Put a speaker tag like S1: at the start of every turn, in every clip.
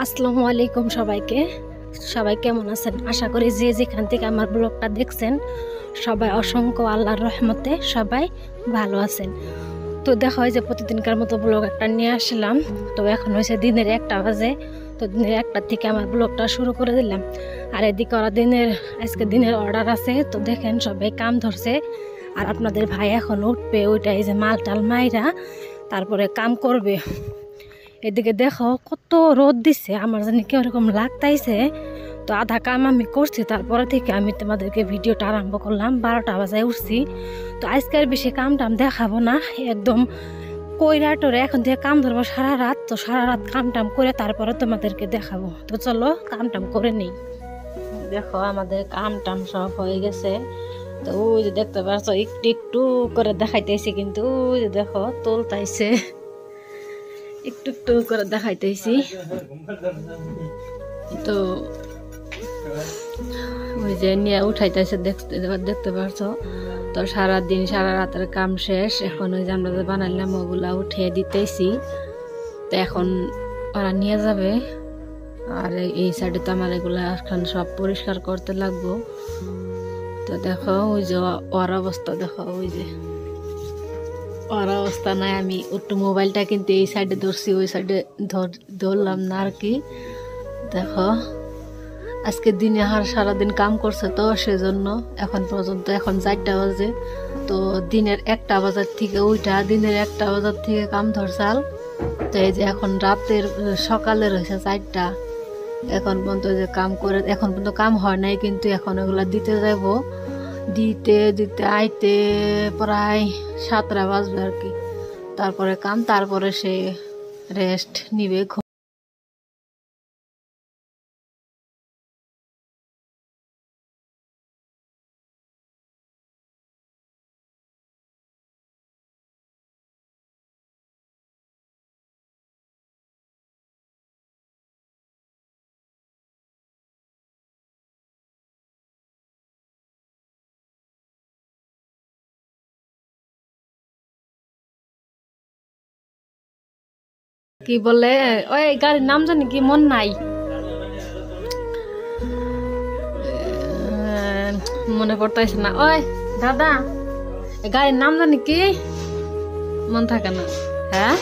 S1: আসসালামু আলাইকুম সবাইকে। সবাই কেমন আছেন? আশা করি যে যেখান থেকে আমার ব্লগটা দেখছেন সবাই অসংখ্য আল্লাহর রহমতে সবাই ভালো আছেন। তো দেখা হয় যে প্রতিদিনকার মতো ব্লগ একটা নিয়ে আসলাম। তো এখন হয়েছে দিনের 1টা বাজে। তো দিনের 1টার থেকে আমার ব্লগটা শুরু করে দিলাম। আর এদিকে ওরা আজকে দিনের অর্ডার আছে। তো দেখেন সবাই কাম ধরছে। আর আপনাদের ভাই এখন উঠবে, ওইটা এই যে মাল টাল মাইরা তারপরে কাম করবে। এদিকে দেখো কত রোদ দিছে, আমার জানি কি ওরকম লাগতাইছে। তো আধা কাম আমি করছি, তারপরে থেকে আমি তোমাদেরকে ভিডিওটা আরম্ভ করলাম। 12টা বাজায় উঠছি। তো আজকের বেশি কাম টাম দেখাবো না, একদম কইরা টোরে এখন থেকে কাম ধরবো সারা রাত। তো সারা রাত কাম টাম করে তারপরে তোমাদেরকে দেখাবো। তো চলো কাম টাম করে নেই। দেখো আমাদের কাম টাম সব হয়ে গেছে। তো ওই যে দেখতে পাচ্ছ একটু একটু করে দেখাইতেছি, কিন্তু ওই যে দেখো তোলতাইছে, একটু একটু করে দেখাইতেছি। তো ওই যে নিয়ে উঠাইতেছে, দেখতে পারছো। তো সারাদিন সারা রাতের কাম শেষ। এখন ওই যে আমরা যে বানাইলাম ওগুলা উঠিয়ে দিতেছি। তো এখন ওরা নিয়ে যাবে। আর এই সাইডে তো আমার এগুলা এখন সব পরিষ্কার করতে লাগবো। তো দেখো ওই যে ওর অবস্থা, দেখো ওই যে ওর অবস্থা নাই। আমি একটু মোবাইলটা কিন্তু এই সাইডে ধরছি, ওই সাইডে ধরলাম না আর কি। দেখো আজকে দিনে সারাদিন কাম করছে, তো সেজন্য এখন পর্যন্ত এখন 4টা বাজে। তো দিনের 1টা বাজার থেকে দিনের 1টা বাজার থেকে কাম ধরছাল। তো এই যে এখন রাতের সকালের হয়েছে 4টা। এখন পর্যন্ত যে কাম করে, এখন পর্যন্ত কাম হয় নাই, কিন্তু এখন এগুলা দিতে যাব। দিতে দিতে আইতে প্রায় 7টা বাজবে আর কি। তারপরে কাম, তারপরে সে রেস্ট নিবে। কি বলে ওই গাড়ির নাম জানি কি মন নাই, মনে পড়তেছে না। ওই দাদা গাড়ির নাম জানি কি মন থাকে না। হ্যাঁ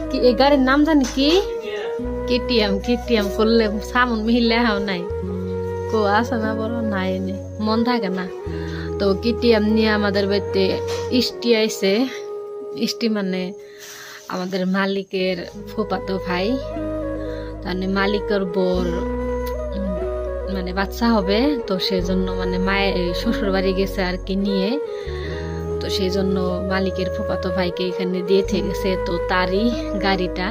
S1: কি এই গাড়ির নাম জানি কি? কেটিএম করলে সামন মিহিলে হাও নাই কো আসে না, বড় নাই এনে মন থাকে না। তো কেটিএম নিয়ে আমাদের বাড়িতে ইষ্টি আইছে। ইষ্টি মানে আমাদের মালিকের ফুফাতো ভাই, তার মালিকের বোর মানে বাচ্চা হবে। তো সেজন্য মানে মায়ের শ্বশুর বাড়ি গেছে আর কি নিয়ে। তো সেই জন্য মালিকের ফুফাতো ভাইকে এখানে দিয়ে গেছে। তো তারই গাড়িটা।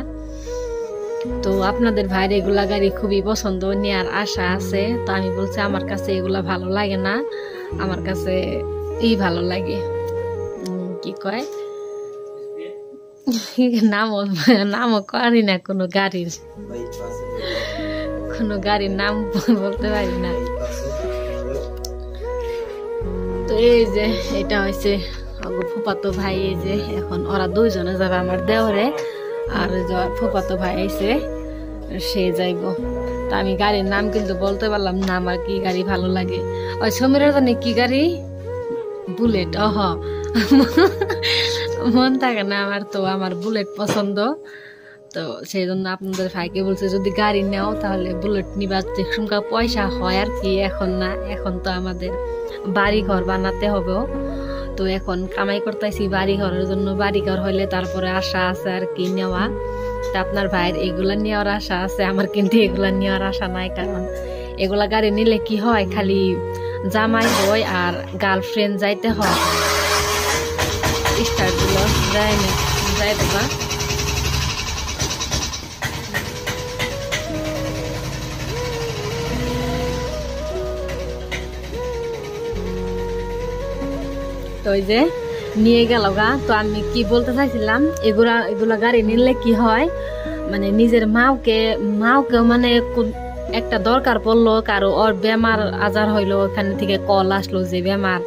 S1: তো আপনাদের ভাইয়ের এগুলা গাড়ি খুবই পছন্দ, নেওয়ার আশা আছে। তো আমি বলছি আমার কাছে এগুলা ভালো লাগে না, আমার কাছে ভালো লাগে। কি কয় নামও করি না কোনো গাড়ির নাম বলতে পারি না। তো এই যে এটা হয়েছে ফুফাতো ভাই। এই যে এখন ওরা 2জনে যাবে, আমার দেওরে আর ফুফাতো ভাই আইছে, সে যাইব। তা আমি গাড়ির নাম কিন্তু বলতে পারলাম না, আমার কি গাড়ি ভালো লাগে। ওই সমীরের জন্য কি গাড়ি? বুলেট। মন থাকে না আমার, তো আমার বুলেট পছন্দ। তো সেই জন্য আপনাদের ভাইকে বলছে যদি গাড়ি নেও তাহলে বুলেট নিবা, যেখানকার পয়সা হয় আর কি। এখন না, এখন তো আমাদের বাড়ি ঘর বানাতে হবে। তো এখন কামাই করতেছি বাড়ি ঘরের জন্য। বাড়ি ঘর হইলে তারপরে আশা আছে আর কি নেওয়া। তা আপনার ভাইয়ের এগুলা নেওয়ার আশা আছে, আমার কিন্তু এগুলা নেওয়ার আশা নাই। কারণ এগুলা গাড়ি নিলে কি হয়, খালি জামাই হয় আর গার্লফ্রেন্ড যাইতে হয়। স্টার্ট গুলো যাই দেবা। তো ওই যে নিয়ে গেল গা। তো আমি কি বলতে চাইছিলাম, এগুলা গাড়ি নিলে কি হয়, মানে নিজের মাওকে মানে একটা দরকার পড়লো, কারো ওর বেমার আজার হইলো, ওখান থেকে কল আসলো যে বেমার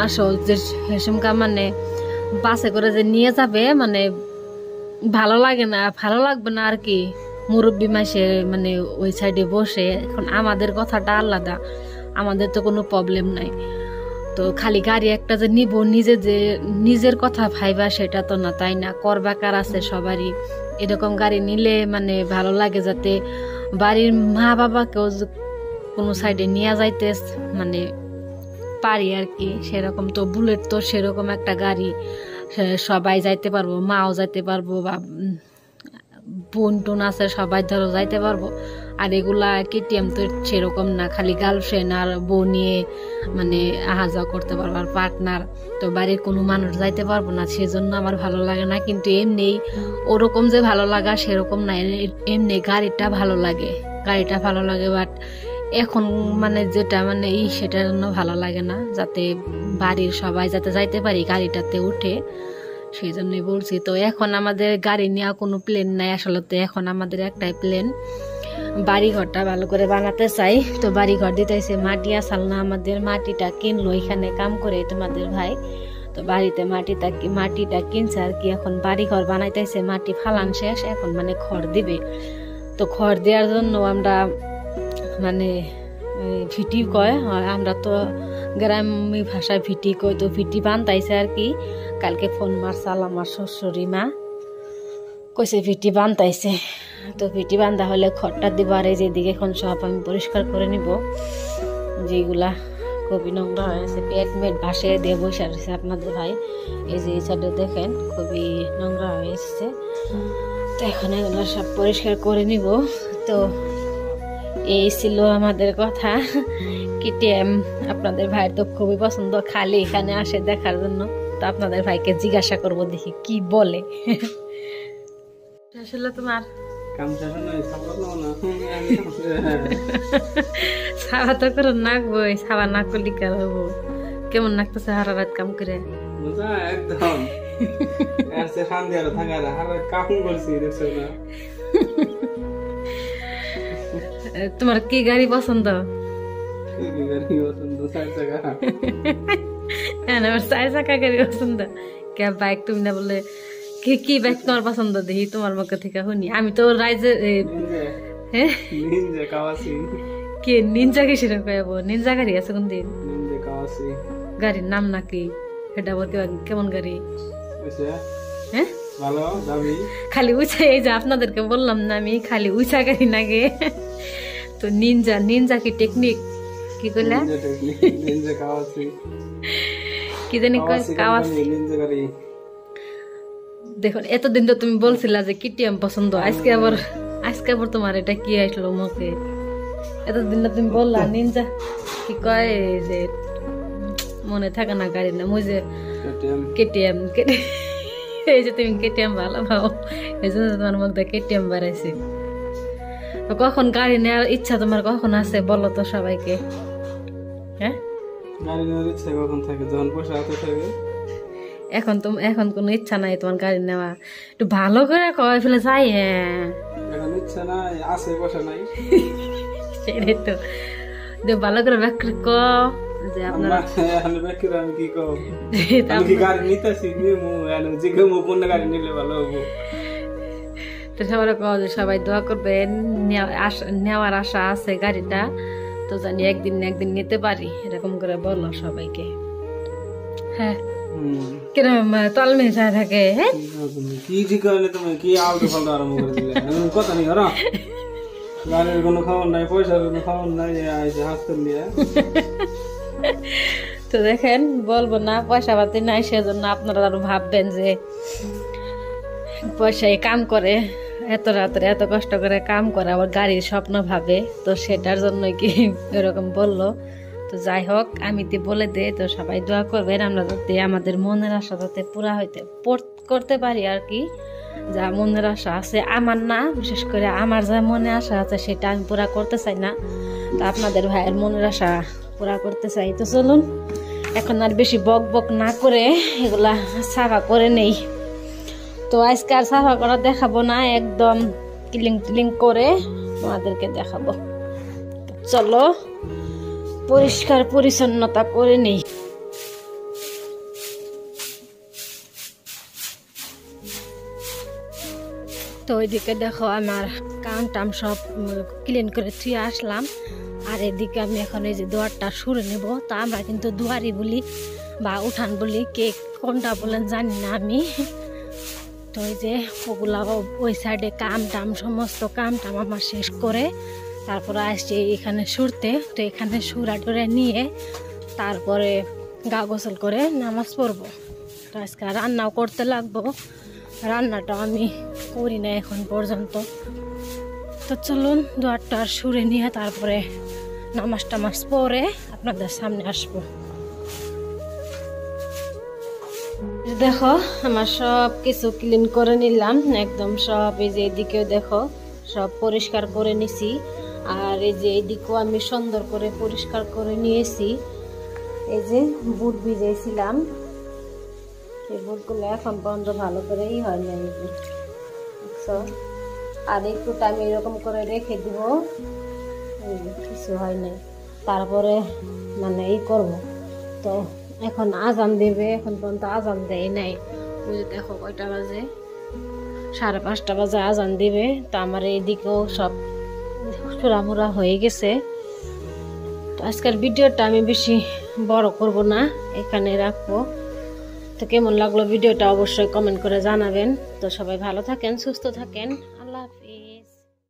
S1: আসো যে সেসমকা মানে বাসে করে যে নিয়ে যাবে, মানে ভালো লাগে না, ভালো লাগবে না আর কি। মুরব্বী মাসে মানে ওই সাইডে বসে, এখন আমাদের কথাটা আলাদা, আমাদের তো কোনো প্রবলেম নাই। তো খালি গাড়ি একটা যে নিব, নিজের কথা ভাইবা সেটা তো না, তাই না? করবাকার আছে সবারই। এরকম গাড়ি নিলে মানে ভালো লাগে, যাতে বাড়ির মা বাবাকেও কোনো সাইডে নিয়ে যাইতে মানে পারি আর কি। সেরকম তো বুলেট তো সেরকম একটা গাড়ি, সবাই যাইতে পারবো, মাও যাইতে পারবো, বা বোন টোন আছে সবাই ধরো যাইতে পারবো। আর এগুলা কেটিএম তো সেরকম না, খালি গার্লফ্রেন্ড আর বউ নিয়ে মানে আহা যাওয়া করতে পারবো, আর পার্টনার তো বাড়ির কোনো মানুষ যাইতে পারবো না, সেজন্য আমার ভালো লাগে না। কিন্তু এমনি ওরকম যে ভালো লাগা সেরকম না, এমনি গাড়িটা ভালো লাগে, বাট এখন মানে যেটা মানে সেটার জন্য ভালো লাগে না, যাতে বাড়ির সবাই যাতে যাইতে পারি গাড়িটাতে উঠে, সেই জন্যই বলছি। তো এখন আমাদের গাড়ি নেওয়া কোনো প্ল্যান নাই আসলে। তো এখন আমাদের একটাই প্ল্যান, বাড়িঘরটা ভালো করে বানাতে চাই। তো বাড়িঘর দিতেছে, মাটি আসাল না, আমাদের মাটিটা কিনলো এখানে কাম করে তোমাদের ভাই। তো বাড়িতে মাটিটা কিনছে আর কি। এখন বাড়িঘর বানাইতেছে, মাটি ফালান শেষ, এখন মানে খড় দিবে। তো খড় দেওয়ার জন্য আমরা মানে ভিটি কয়, আমরা তো গ্রামীণ ভাষায় ভিটি কই, তো ভিটি বানতাইছে আর কি। কালকে ফোন মারছাল আমার শ্বশুরি মা, কইছে ভিটি বানতাইছে। তো ভিটি বান্ধা হলে খড়টা দিব। আর এই যেদিকে এখন সব আমি পরিষ্কার করে নিব, যেগুলা খুবই নোংরা হয়েছে, পেট ভাসে দিয়ে বসে রয়েছে আপনাদের ভাই। এই যে এই সাইডে দেখেন খুবই নোংরা হয়ে এসেছে। তো এখন এগুলো সব পরিষ্কার করে নিব। তো এই ছিল আমাদের কথা। কেটিএম আপনাদের ভাইয়ের তো খুবই পছন্দ, খালি এখানে আসে দেখার জন্য। তো আপনাদের ভাইকে জিজ্ঞাসা করবো, দেখি কি বলে। আসলে তোমার সাবা তো করে নাকবই, সাবা না করলি কার হবো। কেমন নাকতেছে সারা রাত কাম করে?
S2: একদম
S1: তোমার কি গাড়ি পছন্দ? আমার 4 চাকা গাড়ি পছন্দ। কে বাইক তুমি না বলে কি বাইক তোমার পছন্দ? দেখি তোমার মুখ থেকে শুনি। আমি তো রাইজে কে নিনজা কি সেটা কয়াবো, নিনজা গাড়ি আছে কোন দিন? গাড়ির নাম নাকি এটা বলতে? কেমন গাড়ি? হ্যাঁ খালি উঁচা, এই যে আপনাদেরকে বললাম না আমি, খালি উঁচা গাড়ি নাগে। তো নিনজা কি টেকনিক কি কইলা? কি জানি কাওয়াসাকি। দেখো এতদিন তো তুমি বলছিলা যে কেটিএম পছন্দ, আজকে আবার তোমার এটা কি আসলো মুখে? এতদিন না তুমি বললা নিনজা কি কয়, যে মনে থাকে না গাড়ির নাম, ওই যে কেটিএম। এই যে তুমি কেটিএম ভালো পাও, এই জন্য তোমার মধ্যে কেটিএম বাড়াইছে। তো কখন গাড়ি নেওয়ার ইচ্ছা তোমার কখন আছে বলো তো সবাইকে? হ্যাঁ
S2: গাড়ি নেওয়ার ইচ্ছা কখন থাকে? যখন পয়সা হাতে থাকে।
S1: এখন কোনো ইচ্ছা নাই তোমার গাড়ি নেওয়া? একটু ভালো করে কয় ফেলে যাই। হ্যাঁ
S2: এখন ইচ্ছা নাই, আছে পয়সা নাই।
S1: সেটাই তো ভালো করে ব্যাখ্যা ক যে আপনারা
S2: আমি কি কব, আমি কি গাড়ি নিতেছি নিমু, যে কেউ কোন গাড়ি নিলে ভালো হবো।
S1: তো সবাই কও যে সবাই দোয়া করবেন, নেওয়ার আশা আছে গাড়িটা, তো জানি একদিন নিতে পারি, এরকম করে বলো সবাইকে। হ্যাঁ কিরকম তল মেশায় থাকে? হ্যাঁ
S2: কি ঠিক করলে তুমি কি আলতু ফালতু আরম্ভ করে দিলে? কথা নেই ওরা, গাড়ির কোনো খবর নাই, পয়সার কোনো খবর নাই, হাসতে নিয়ে।
S1: তো দেখেন বলবো না পয়সা পাতি নাই, সেজন্য আপনারা আরো ভাববেন যে পয়সায় কাম করে, এত রাত্রে এত কষ্ট করে কাম করে, আবার গাড়ির স্বপ্ন ভাবে, তো সেটার জন্য কি এরকম বললো। তো যাই হোক আমি তো বলে দে, তো সবাই দোয়া করবেন আমরা যাতে আমাদের মনের আশা যাতে পুরা করতে পারি আর কি। যা মনের আশা আছে আমার, না বিশেষ করে আমার যা মনে আশা আছে সেটা আমি পুরা করতে চাই না, তো আপনাদের ভাইয়ের মনের আশা পুরা করতে চাই। তো চলুন এখন আর বেশি বক না করে এগুলা সাফা করে নেই। তো আজকে আর সাফা করা দেখাবো না, একদম ক্লিং করে তোমাদেরকে দেখাবো। চলো পরিষ্কার পরিচ্ছন্নতা করে নেই। তো ওইদিকে দেখো আমার কাম টাম সব ক্লিন করে থুয়ে আসলাম। আর এদিকে আমি এখন এই যে দুয়ারটা সুরে নেব। তো আমরা কিন্তু দুয়ারি বলি বা উঠান বলি, কে কোনটা বলেন জানি না আমি। তো ওই যে ওগুলা ওই সাইডে কাম টাম সমস্ত কাম টাম আমার শেষ করে তারপরে আসছি এখানে সুরতে। তো এখানে সুরা টুরে নিয়ে তারপরে গা গোসল করে নামাজ পড়বো। তো আজকে রান্নাও করতে লাগবো, রান্নাটা আমি করি না এখন পর্যন্ত। তো চলুন দুয়ারটা সুরে নিয়ে তারপরে নামাজ টামাজ পরে আপনাদের সামনে আসবো। দেখো আমার সব কিছু ক্লিন করে নিলাম একদম সব। এই যে এদিকেও দেখো সব পরিষ্কার করে নিছি। আর এই যে এদিকেও আমি সুন্দর করে পরিষ্কার করে নিয়েছি। এই যে বুট ভিজেছিলাম, এই বুটগুলো এখন পর্যন্ত ভালো করেই হয় না। আর একটুটা আমি এরকম করে রেখে দিব, কিছু হয় নাই। তারপরে মানে এই করব। তো এখন আজান দেবে, এখন পর্যন্ত আজান দেয় নাই। ওই যে দেখো কয়টা বাজে, 5:30 বাজে আজান দিবে। তো আমার এইদিকেও সব সুরামুরা হয়ে গেছে। তো আজকের ভিডিওটা আমি বেশি বড় করব না, এখানে রাখবো। তো কেমন লাগলো ভিডিওটা অবশ্যই কমেন্ট করে জানাবেন। তো সবাই ভালো থাকেন, সুস্থ থাকেন।